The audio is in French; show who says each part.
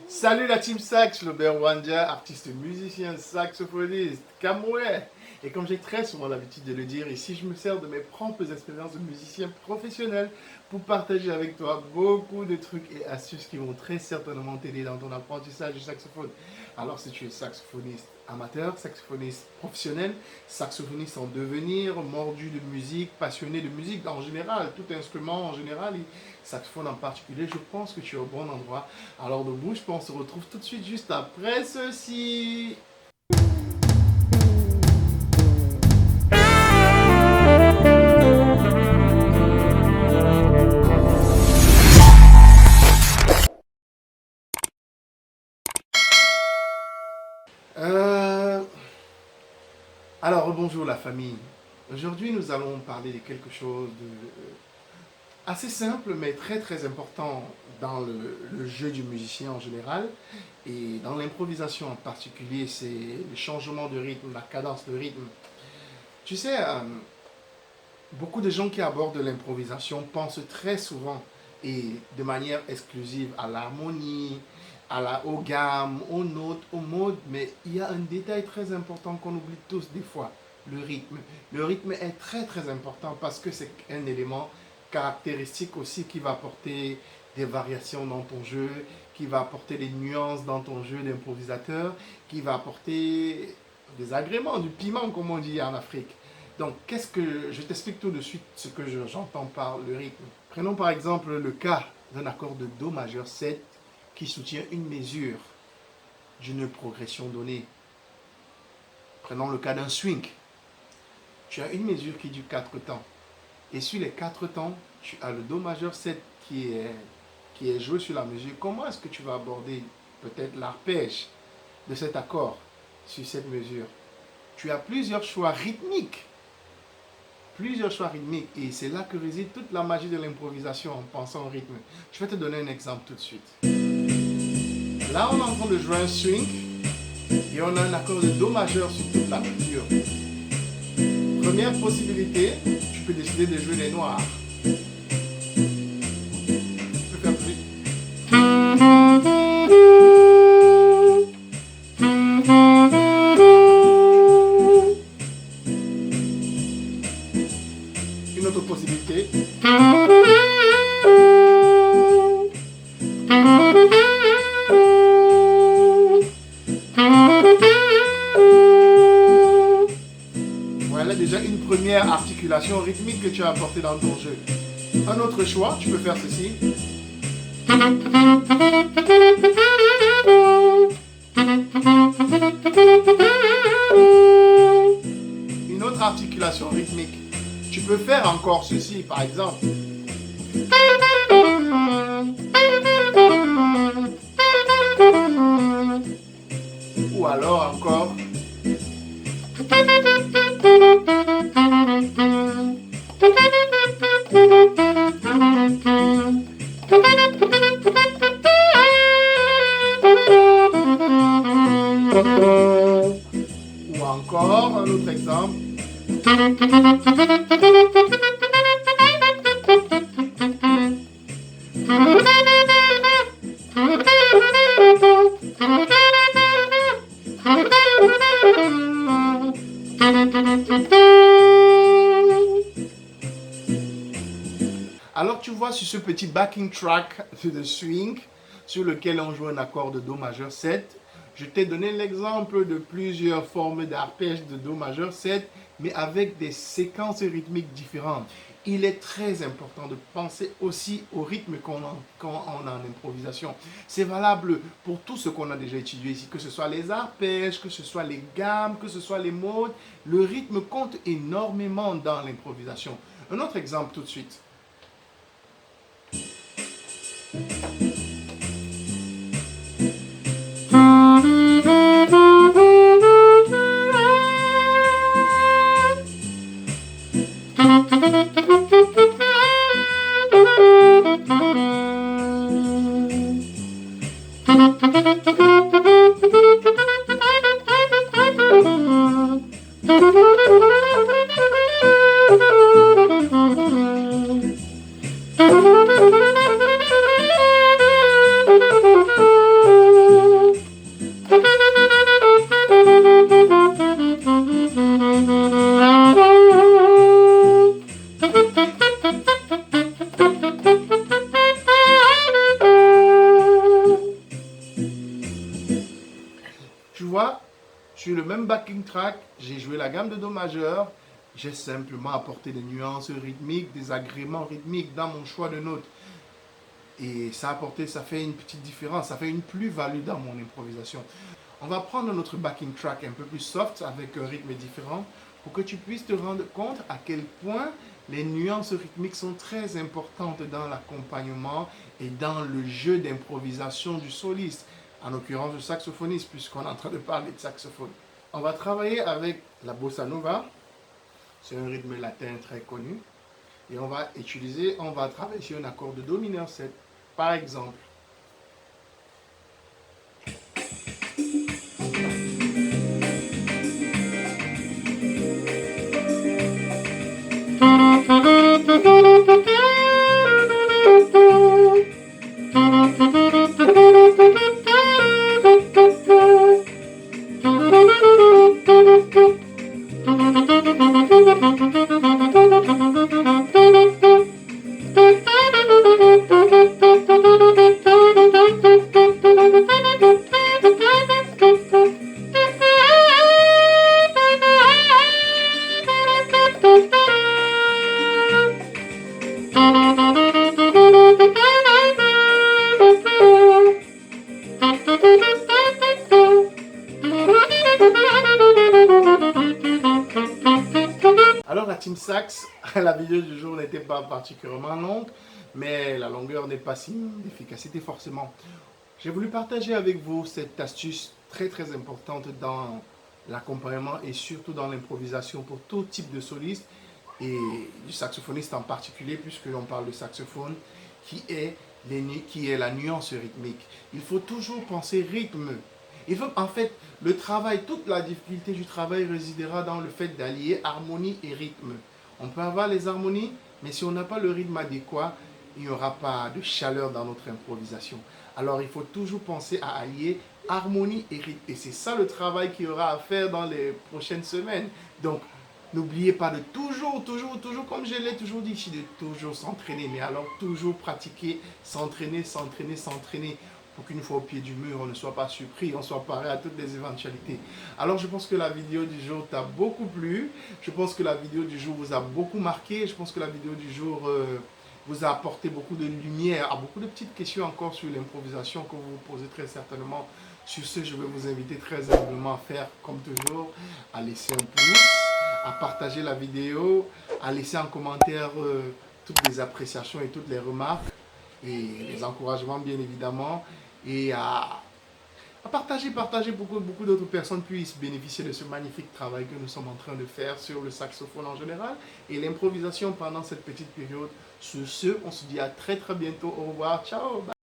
Speaker 1: Salut la team sax, Robert Wanja, artiste musicien, saxophoniste, camerounais. Et comme j'ai très souvent l'habitude de le dire, ici je me sers de mes propres expériences de musicien professionnel pour partager avec toi beaucoup de trucs et astuces qui vont très certainement t'aider dans ton apprentissage du saxophone. Alors si tu es saxophoniste amateur, saxophoniste professionnel, saxophoniste en devenir, mordu de musique, passionné de musique en général, tout instrument en général, et saxophone en particulier, je pense que tu es au bon endroit. Alors ne bouge pas, on se retrouve tout de suite juste après ceci. Alors, bonjour la famille. Aujourd'hui, nous allons parler de quelque chose de assez simple, mais très très important dans le jeu du musicien en général et dans l'improvisation en particulier, c'est le changement de rythme, la cadence de rythme. Tu sais, beaucoup de gens qui abordent l'improvisation pensent très souvent et de manière exclusive à l'harmonie, aux gammes, aux notes, aux modes, mais il y a un détail très important qu'on oublie tous des fois, le rythme. Le rythme est très très important parce que c'est un élément caractéristique aussi qui va apporter des variations dans ton jeu, qui va apporter des nuances dans ton jeu d'improvisateur, qui va apporter des agréments, du piment comme on dit en Afrique. Donc, je t'explique tout de suite ce que j'entends par le rythme. Prenons par exemple le cas d'un accord de Do majeur 7 qui soutient une mesure d'une progression donnée. Prenons le cas d'un swing. Tu as une mesure qui dure 4 temps. Et sur les 4 temps, tu as le Do majeur 7 qui est joué sur la mesure. Comment est-ce que tu vas aborder peut-être l'arpège de cet accord sur cette mesure? Tu as plusieurs choix rythmiques. Et c'est là que réside toute la magie de l'improvisation en pensant au rythme. Je vais te donner un exemple tout de suite. Là, on est en train de jouer un swing et on a un accord de Do majeur sur toute la mesure. Première possibilité, tu peux décider de jouer les noirs. Tu peux faire plus. Une autre possibilité. Voilà déjà une première articulation rythmique que tu as apportée dans ton jeu. Un autre choix, tu peux faire ceci. Une autre articulation rythmique. Tu peux faire encore ceci, par exemple. Ou alors encore. Ou encore un autre exemple. Alors tu vois sur ce petit backing track de swing sur lequel on joue un accord de Do majeur 7, je t'ai donné l'exemple de plusieurs formes d'arpèges de Do majeur 7, mais avec des séquences rythmiques différentes. Il est très important de penser aussi au rythme quand on a en improvisation. C'est valable pour tout ce qu'on a déjà étudié ici, que ce soit les arpèges, que ce soit les gammes, que ce soit les modes. Le rythme compte énormément dans l'improvisation. Un autre exemple tout de suite. Sur le même backing track, j'ai joué la gamme de Do majeur. J'ai simplement apporté des nuances rythmiques, des agréments rythmiques dans mon choix de notes. Et ça fait une petite différence, ça fait une plus-value dans mon improvisation. On va prendre notre backing track un peu plus soft avec un rythme différent pour que tu puisses te rendre compte à quel point les nuances rythmiques sont très importantes dans l'accompagnement et dans le jeu d'improvisation du soliste, en l'occurrence du saxophoniste, puisqu'on est en train de parler de saxophone. On va travailler avec la bossa nova, c'est un rythme latin très connu, et on va travailler sur un accord de do mineur 7, par exemple. Alors la Team Sax, la vidéo du jour n'était pas particulièrement longue, mais la longueur n'est pas signe d'efficacité forcément. J'ai voulu partager avec vous cette astuce très importante dans l'accompagnement et surtout dans l'improvisation pour tout type de soliste et du saxophoniste en particulier, puisque l'on parle de saxophone qui est la nuance rythmique. Il faut toujours penser rythme. En fait, le travail, toute la difficulté du travail résidera dans le fait d'allier harmonie et rythme. On peut avoir les harmonies, mais si on n'a pas le rythme adéquat, il n'y aura pas de chaleur dans notre improvisation. Alors, il faut toujours penser à allier harmonie et rythme. Et c'est ça le travail qu'il y aura à faire dans les prochaines semaines. Donc, n'oubliez pas de toujours, comme je l'ai toujours dit ici, de toujours s'entraîner. Mais alors, toujours pratiquer, s'entraîner pour qu'une fois au pied du mur, on ne soit pas surpris, on soit paré à toutes les éventualités. Alors, je pense que la vidéo du jour t'a beaucoup plu. Je pense que la vidéo du jour vous a beaucoup marqué. Je pense que la vidéo du jour vous a apporté beaucoup de lumière, à beaucoup de petites questions encore sur l'improvisation que vous vous posez très certainement. Sur ce, je vais vous inviter très humblement à faire comme toujours, à laisser un pouce, à partager la vidéo, à laisser en commentaire toutes les appréciations et toutes les remarques et les encouragements bien évidemment, et à partager pour que beaucoup d'autres personnes puissent bénéficier de ce magnifique travail que nous sommes en train de faire sur le saxophone en général et l'improvisation pendant cette petite période. Sur ce, on se dit à très bientôt. Au revoir, ciao. Bye.